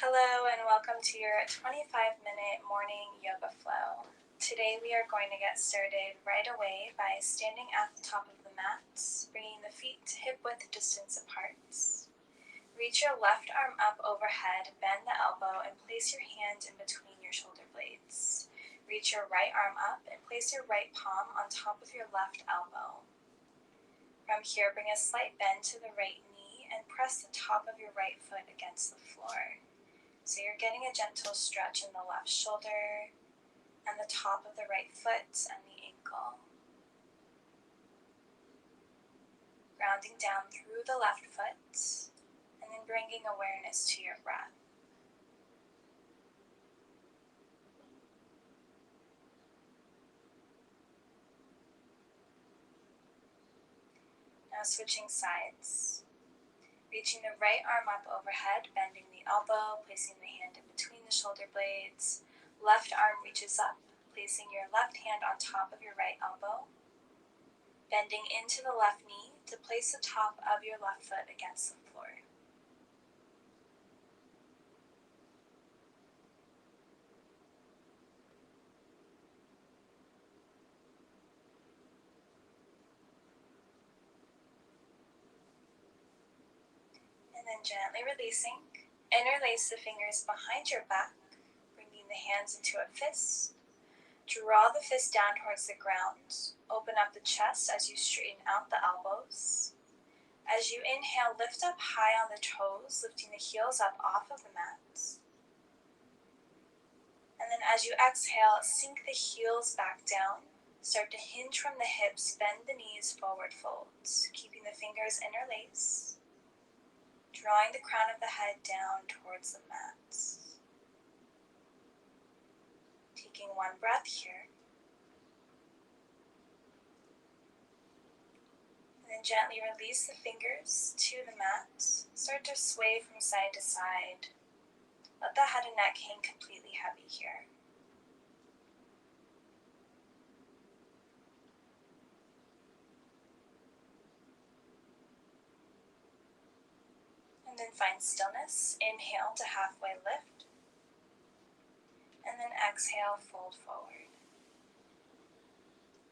Hello and welcome to your 25-minute morning yoga flow. Today we are going to get started right away by standing at the top of the mat, bringing the feet hip-width distance apart. Reach your left arm up overhead, bend the elbow, and place your hand in between your shoulder blades. Reach your right arm up and place your right palm on top of your left elbow. From here, bring a slight bend to the right knee and press the top of your right foot against the floor. So you're getting a gentle stretch in the left shoulder and the top of the right foot and the ankle. Grounding down through the left foot and then bringing awareness to your breath. Now switching sides. Reaching the right arm up overhead, bending the elbow, placing the hand in between the shoulder blades. Left arm reaches up, placing your left hand on top of your right elbow. Bending into the left knee to place the top of your left foot against the floor. And then gently releasing, interlace the fingers behind your back, bringing the hands into a fist. Draw the fist down towards the ground. Open up the chest as you straighten out the elbows. As you inhale, lift up high on the toes, lifting the heels up off of the mat. And then as you exhale, sink the heels back down. Start to hinge from the hips, bend the knees, forward fold, keeping the fingers interlaced. Drawing the crown of the head down towards the mat. Taking one breath here. And then gently release the fingers to the mat. Start to sway from side to side. Let the head and neck hang completely heavy here. And then find stillness. Inhale to halfway lift. And then exhale, fold forward.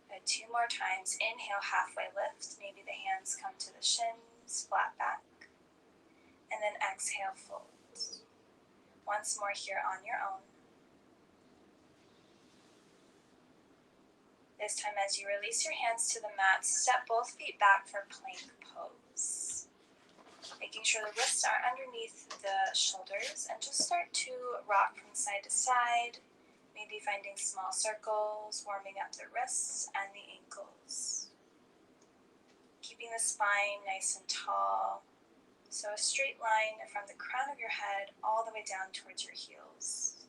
Good. 2 more times. Inhale, halfway lift. Maybe the hands come to the shins, flat back. And then exhale, fold. Once more here on your own. This time as you release your hands to the mat, step both feet back for plank pose. Making sure the wrists are underneath the shoulders and just start to rock from side to side. Maybe finding small circles, warming up the wrists and the ankles. Keeping the spine nice and tall. So a straight line from the crown of your head all the way down towards your heels.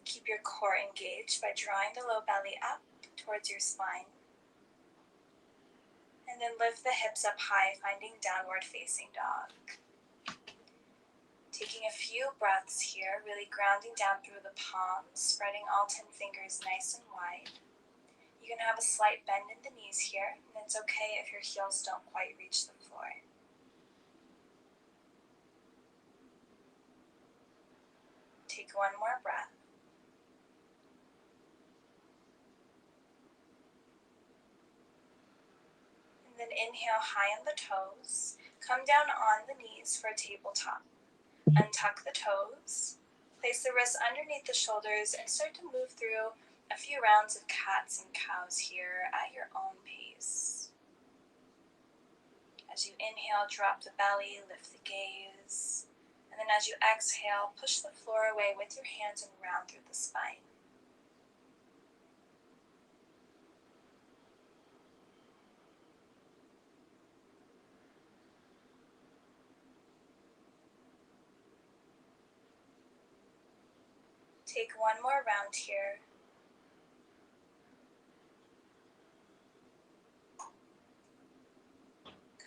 Keep your core engaged by drawing the low belly up towards your spine. And then lift the hips up high, finding downward facing dog. Taking a few breaths here, really grounding down through the palms, spreading all 10 fingers nice and wide. You can have a slight bend in the knees here, and it's okay if your heels don't quite reach the floor. Take one more breath. And then inhale high on the toes. Come down on the knees for a tabletop. Untuck the toes. Place the wrists underneath the shoulders and start to move through a few rounds of cats and cows here at your own pace. As you inhale, drop the belly, lift the gaze. And then as you exhale, push the floor away with your hands and round through the spine. Take one more round here.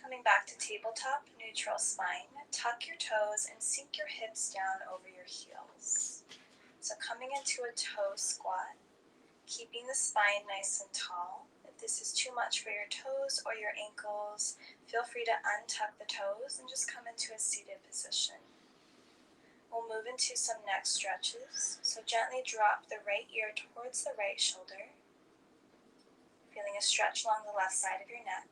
Coming back to tabletop, neutral spine. Tuck your toes and sink your hips down over your heels. So coming into a toe squat, keeping the spine nice and tall. If this is too much for your toes or your ankles, feel free to untuck the toes and just come into a seated position. We'll move into some neck stretches, so gently drop the right ear towards the right shoulder, feeling a stretch along the left side of your neck.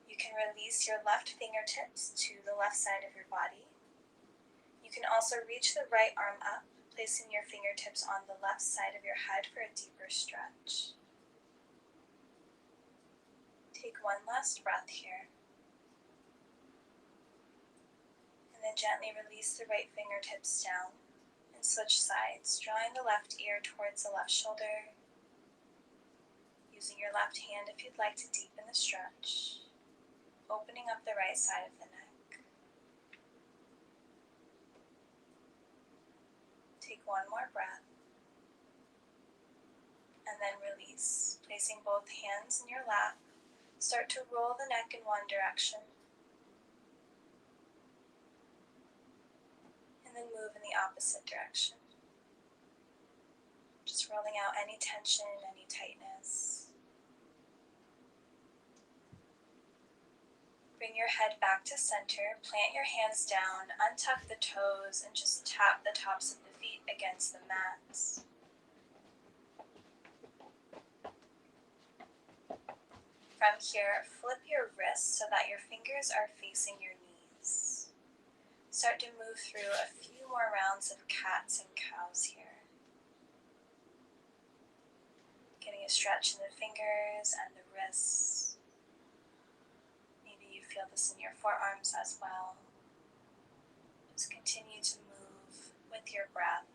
You can release your left fingertips to the left side of your body. You can also reach the right arm up, placing your fingertips on the left side of your head for a deeper stretch. Take one last breath here. And then gently release the right fingertips down and switch sides, drawing the left ear towards the left shoulder, using your left hand if you'd like to deepen the stretch, opening up the right side of the neck. Take one more breath, and then release, placing both hands in your lap. Start to roll the neck in one direction, and then move in the opposite direction. Just rolling out any tension, any tightness. Bring your head back to center, plant your hands down, untuck the toes, and just tap the tops of the feet against the mats. From here, flip your wrists so that your fingers are facing your knees. Start to move through a few more rounds of cats and cows here. Getting a stretch in the fingers and the wrists. Maybe you feel this in your forearms as well. Just continue to move with your breath,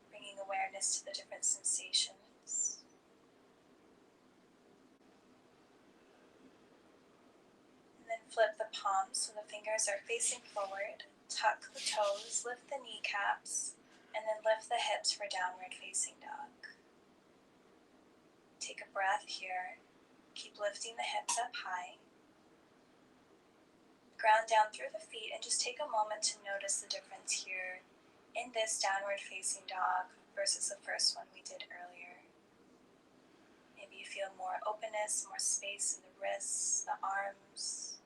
bringing awareness to the different sensations. Flip the palms so the fingers are facing forward, tuck the toes, lift the kneecaps, and then lift the hips for downward facing dog. Take a breath here, keep lifting the hips up high. Ground down through the feet and just take a moment to notice the difference here in this downward facing dog versus the first one we did earlier. Maybe you feel more openness, more space in the wrists, the arms,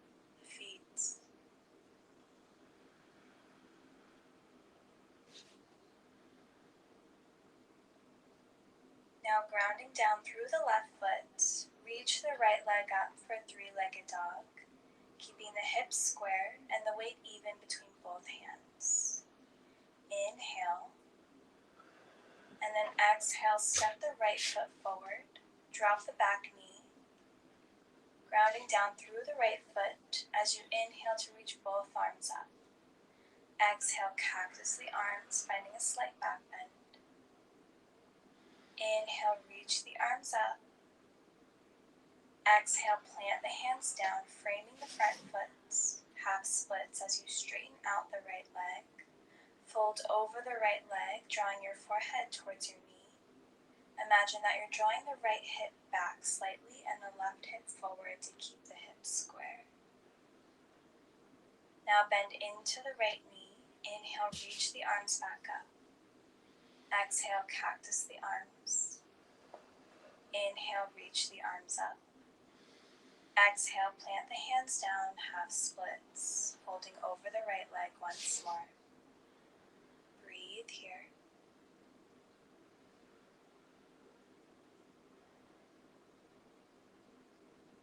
Now grounding down through the left foot, reach the right leg up for a three-legged dog, keeping the hips square and the weight even between both hands. Inhale, and then exhale, step the right foot forward, drop the back knee, grounding down through the right foot as you inhale to reach both arms up. Exhale, cactus the arms, finding a slight back bend. Inhale, reach the arms up. Exhale, plant the hands down, framing the front foot, half splits as you straighten out the right leg. Fold over the right leg, drawing your forehead towards your knee. Imagine that you're drawing the right hip back slightly and the left hip forward to keep the hips square. Now bend into the right knee. Inhale, reach the arms back up. Exhale, cactus the arms. Inhale, reach the arms up. Exhale, plant the hands down, half splits, holding over the right leg once more. Breathe here.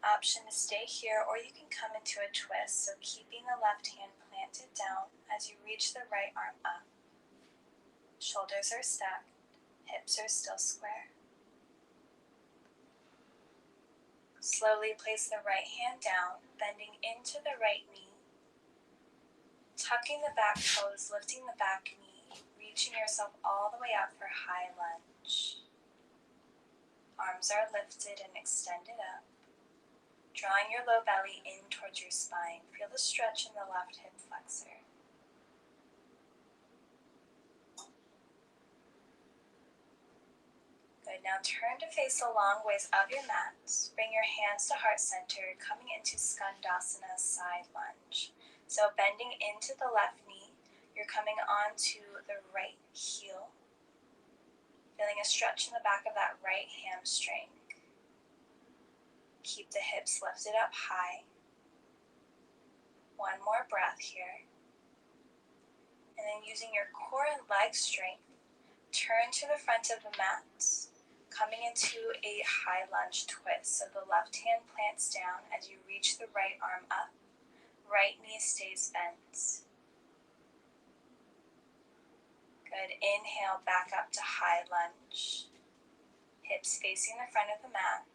Option to stay here, or you can come into a twist, so keeping the left hand planted down as you reach the right arm up. Shoulders are stacked, hips are still square. Slowly place the right hand down, bending into the right knee. Tucking the back toes, lifting the back knee, reaching yourself all the way up for high lunge. Arms are lifted and extended up. Drawing your low belly in towards your spine. Feel the stretch in the left hip flexor. Good, now turn to face the long ways of your mat. Bring your hands to heart center, coming into Skandasana side lunge. So bending into the left knee, you're coming onto the right heel. Feeling a stretch in the back of that right hamstring. Keep the hips lifted up high. One more breath here. And then using your core and leg strength, turn to the front of the mat, coming into a high lunge twist. So the left hand plants down as you reach the right arm up. Right knee stays bent. Good. Inhale back up to high lunge. Hips facing the front of the mat.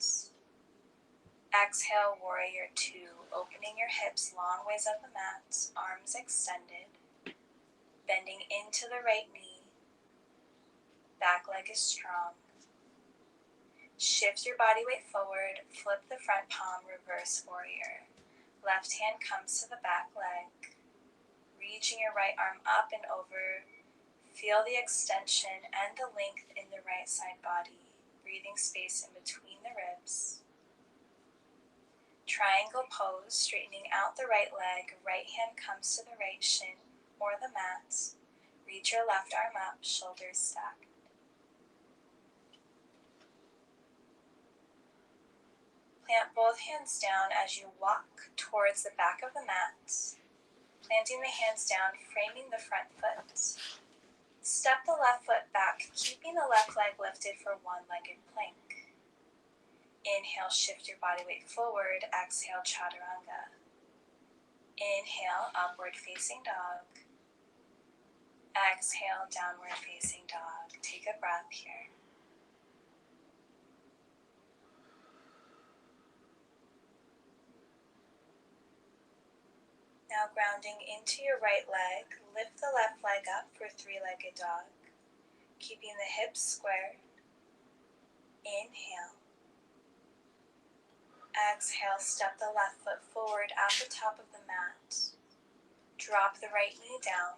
Exhale, warrior two, opening your hips long ways up the mat, arms extended, bending into the right knee, back leg is strong. Shift your body weight forward, flip the front palm, reverse warrior. Left hand comes to the back leg, reaching your right arm up and over. Feel the extension and the length in the right side body, breathing space in between the ribs. Triangle pose, straightening out the right leg, right hand comes to the right shin or the mat. Reach your left arm up, shoulders stacked. Plant both hands down as you walk towards the back of the mat, planting the hands down, framing the front foot. Step the left foot back, keeping the left leg lifted for one-legged plank. Inhale, shift your body weight forward. Exhale, chaturanga. Inhale, upward facing dog. Exhale, downward facing dog. Take a breath here. Now grounding into your right leg, lift the left leg up for three-legged dog. Keeping the hips square. Inhale. Exhale, step the left foot forward at the top of the mat. Drop the right knee down.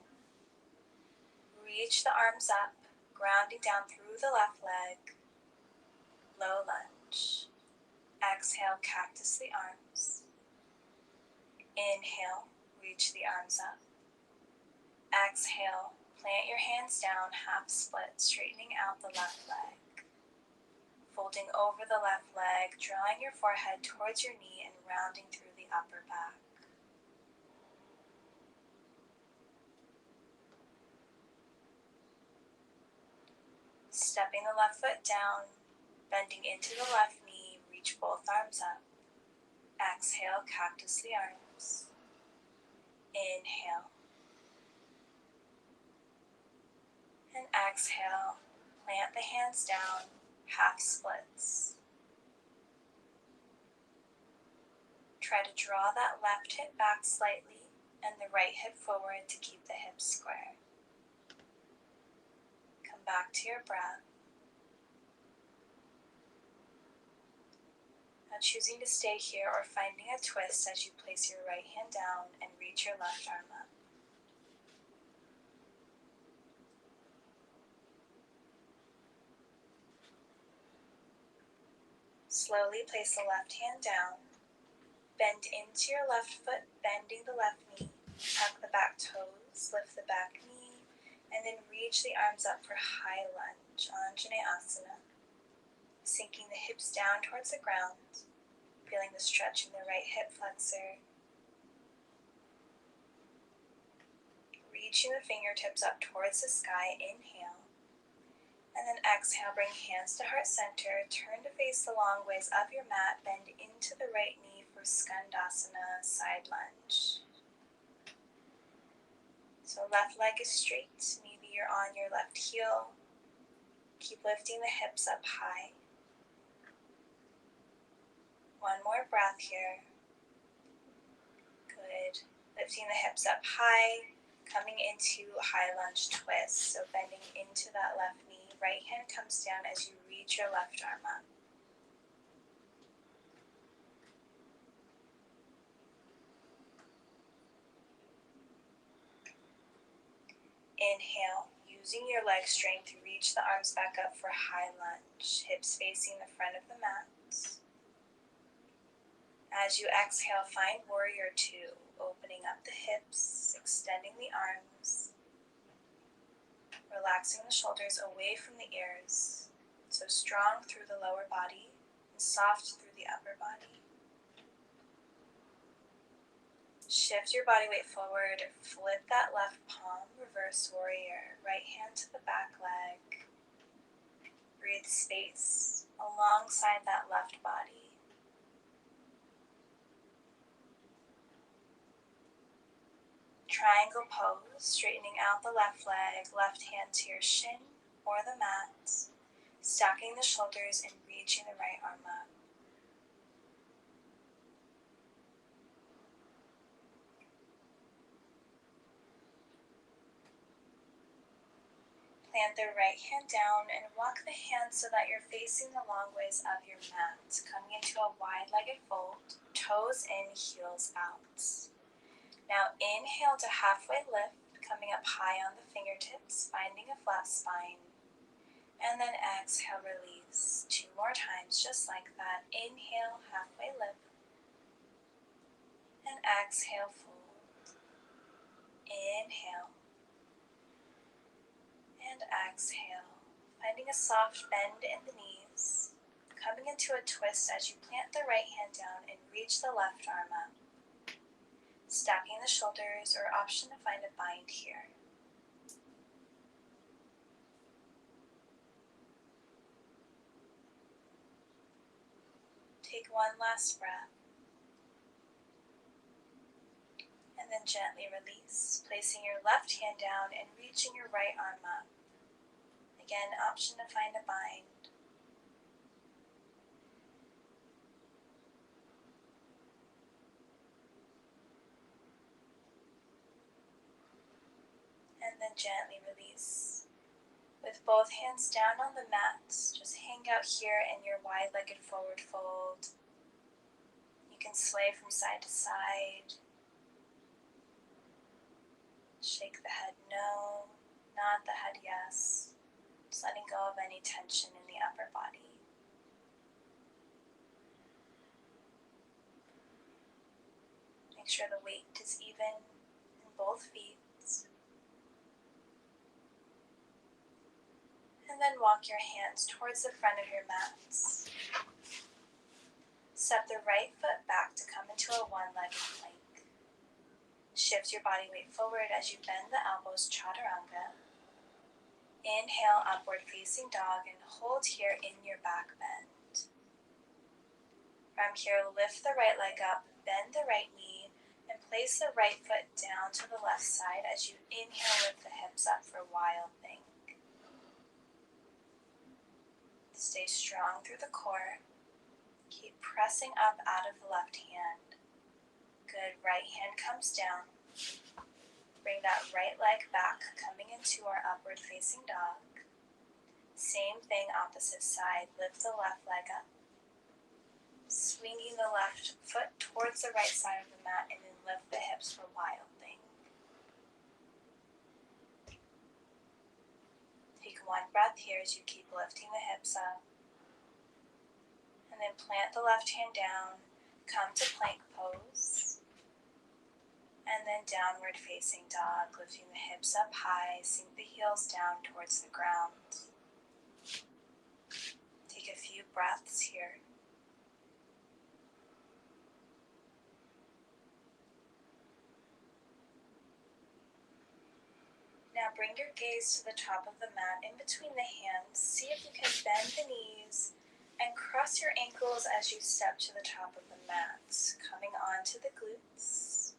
Reach the arms up, grounding down through the left leg. Low lunge. Exhale, cactus the arms. Inhale, reach the arms up. Exhale, plant your hands down, half split, straightening out the left leg. Folding over the left leg, drawing your forehead towards your knee and rounding through the upper back. Stepping the left foot down, bending into the left knee, reach both arms up. Exhale, cactus the arms. Inhale. And exhale, plant the hands down, half splits. Try to draw that left hip back slightly and the right hip forward to keep the hips square. Come back to your breath. Now choosing to stay here or finding a twist as you place your right hand down and reach your left arm up. Slowly place the left hand down. Bend into your left foot, bending the left knee. Tuck the back toes, lift the back knee, and then reach the arms up for high lunge, Anjaneyasana. Sinking the hips down towards the ground, feeling the stretch in the right hip flexor. Reaching the fingertips up towards the sky, inhale. And then exhale, bring hands to heart center, turn to face the long ways up your mat, bend into the right knee for Skandasana, side lunge. So left leg is straight, maybe you're on your left heel. Keep lifting the hips up high. One more breath here. Good. Lifting the hips up high, coming into high lunge twist. So bending into that left knee. Right hand comes down as you reach your left arm up. Inhale, using your leg strength to reach the arms back up for high lunge, hips facing the front of the mat. As you exhale, find warrior two, opening up the hips, extending the arms. relaxing the shoulders away from the ears, so strong through the lower body and soft through the upper body. Shift your body weight forward, flip that left palm, reverse warrior, right hand to the back leg. Breathe space alongside that left body. Triangle pose, straightening out the left leg, left hand to your shin or the mat, stacking the shoulders and reaching the right arm up. Plant the right hand down and walk the hands so that you're facing the long ways of your mat, coming into a wide-legged fold, toes in, heels out. Now inhale to halfway lift, coming up high on the fingertips, finding a flat spine. And then exhale, release. 2 more times, just like that. Inhale, halfway lift. And exhale, fold. Inhale. And exhale. Finding a soft bend in the knees. Coming into a twist as you plant the right hand down and reach the left arm up. Stacking the shoulders, or option to find a bind here. Take one last breath. And then gently release, placing your left hand down and reaching your right arm up. Again, option to find a bind. And then gently release. With both hands down on the mat, just hang out here in your wide-legged forward fold. You can sway from side to side. Shake the head no, nod the head yes. Just letting go of any tension in the upper body. Make sure the weight is even in both feet. And then walk your hands towards the front of your mats. Step the right foot back to come into a one-legged plank. Shift your body weight forward as you bend the elbows, chaturanga. Inhale, upward facing dog, and hold here in your back bend. From here, lift the right leg up, bend the right knee, and place the right foot down to the left side as you inhale, lift the hips up for wild thing. Stay strong through the core. Keep pressing up out of the left hand. Good, right hand comes down. Bring that right leg back, coming into our upward facing dog. Same thing, opposite side. Lift the left leg up. Swinging the left foot towards the right side of the mat, and then lift the hips for wild thing. Take one breath here as you keep lifting the hips up. And then plant the left hand down, come to plank pose. And then downward facing dog, lifting the hips up high, sink the heels down towards the ground. Take a few breaths here. Now bring your gaze to the top of the mat in between the hands. See if you can bend the knees and cross your ankles as you step to the top of the mat, coming onto the glutes.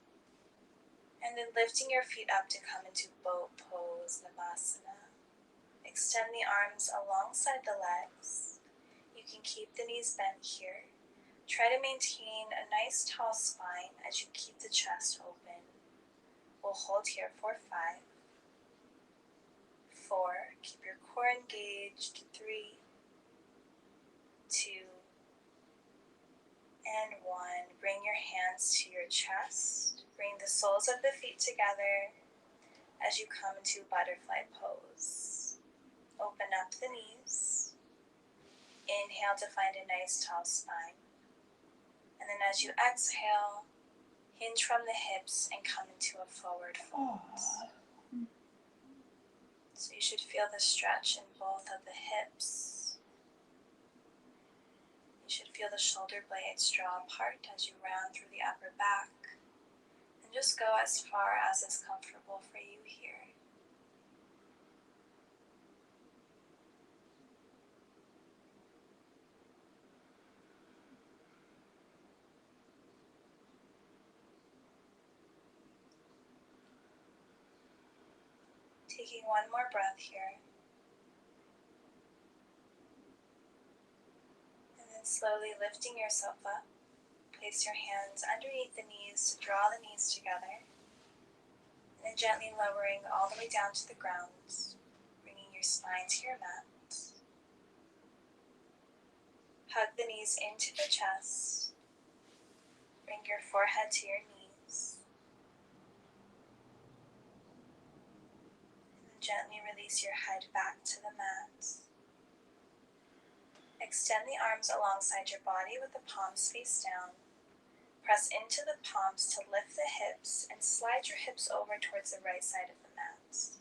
And then lifting your feet up to come into boat pose, Navasana. Extend the arms alongside the legs. You can keep the knees bent here. Try to maintain a nice tall spine as you keep the chest open. We'll hold here for 5, 4, keep your core engaged, 3, 2, and 1. Bring your hands to your chest. Bring the soles of the feet together as you come into butterfly pose. Open up the knees. Inhale to find a nice tall spine. And then as you exhale, hinge from the hips and come into a forward fold. So you should feel the stretch in both of the hips. You should feel the shoulder blades draw apart as you round through the upper back. And just go as far as is comfortable for you here. Taking one more breath here. And then slowly lifting yourself up. Place your hands underneath the knees to draw the knees together. And then gently lowering all the way down to the ground, bringing your spine to your mat. Hug the knees into the chest. Bring your forehead to your knees. And gently release your head back to the mat. Extend the arms alongside your body with the palms face down. Press into the palms to lift the hips and slide your hips over towards the right side of the mat.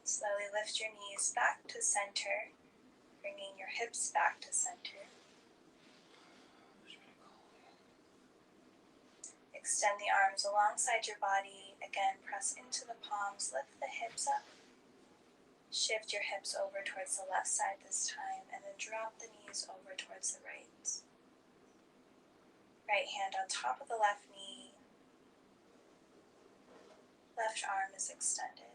Slowly lift your knees back to center, bringing your hips back to center. Extend the arms alongside your body. Again, press into the palms, lift the hips up. Shift your hips over towards the left side this time, and then drop the knees over towards the right. Right hand on top of the left knee. Left arm is extended.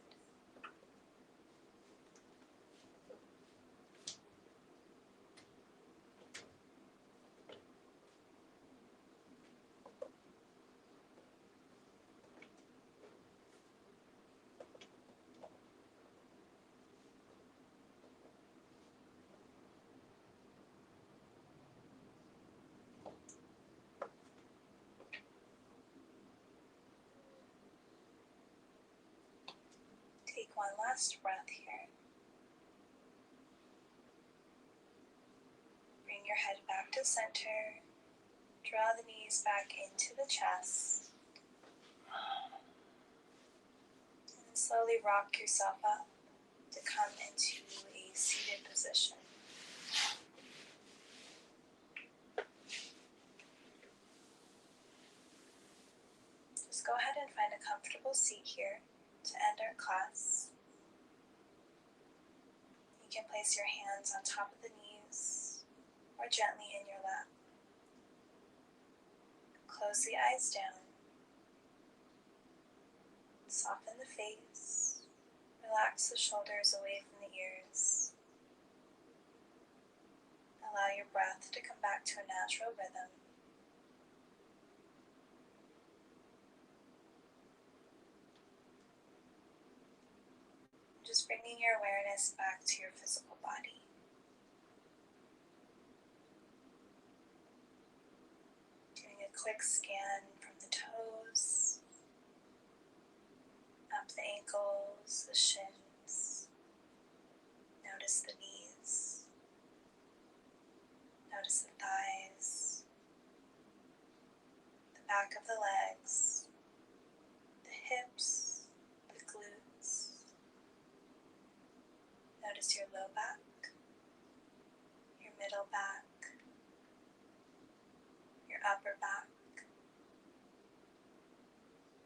Take one last breath here. Bring your head back to center. Draw the knees back into the chest. And slowly rock yourself up to come into a seated position. Just go ahead and find a comfortable seat here to end our class. You can place your hands on top of the knees or gently in your lap. Close the eyes down. Soften the face. Relax the shoulders away from the ears. Allow your breath to come back to a natural rhythm. Just bringing your awareness back to your physical body. Doing a quick scan from the toes, up the ankles, the shins. Notice the knees. Notice the thighs, the back of the legs, the hips, the glutes. Notice your low back, your middle back, your upper back.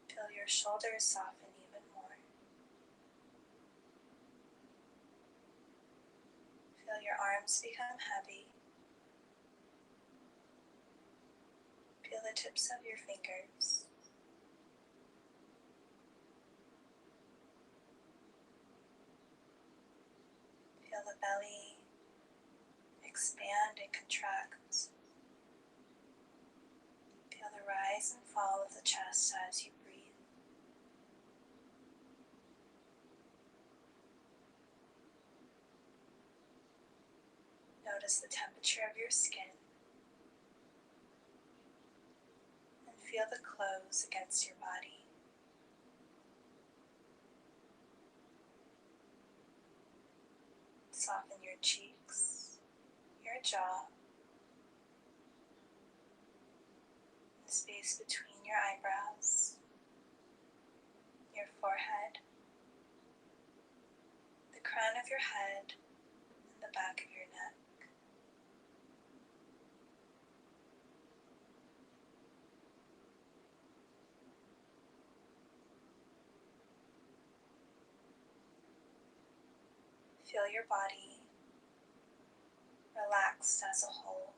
Feel your shoulders soften even more. Feel your arms become heavy. Feel the tips of your fingers. Feel the belly expand and contract. rise and fall of the chest as you breathe. Notice the temperature of your skin and feel the clothes against your body. Soften your cheeks, your jaw, the space between your eyebrows, your forehead, the crown of your head, and the back of your neck. Feel your body relaxed as a whole,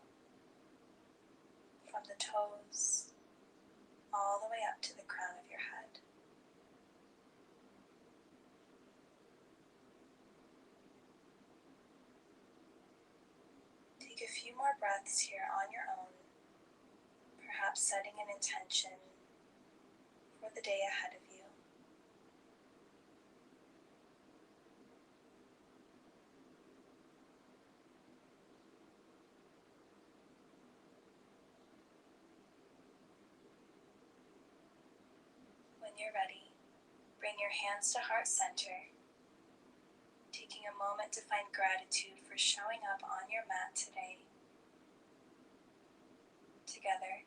from the toes all the way up to the crown of your head. Take a few more breaths here on your own, perhaps setting an intention for the day ahead of you. When you're ready, bring your hands to heart center, taking a moment to find gratitude for showing up on your mat today. Together,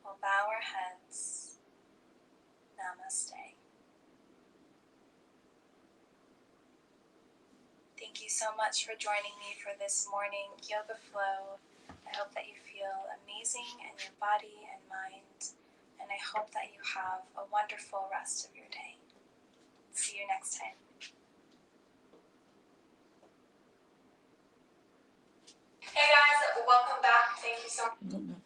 we'll bow our heads. Namaste. Thank you so much for joining me for this morning yoga flow. I hope that you feel amazing in your body and mind, and I hope that you have a wonderful rest of your day. See you next time. Hey guys, welcome back. Thank you so much.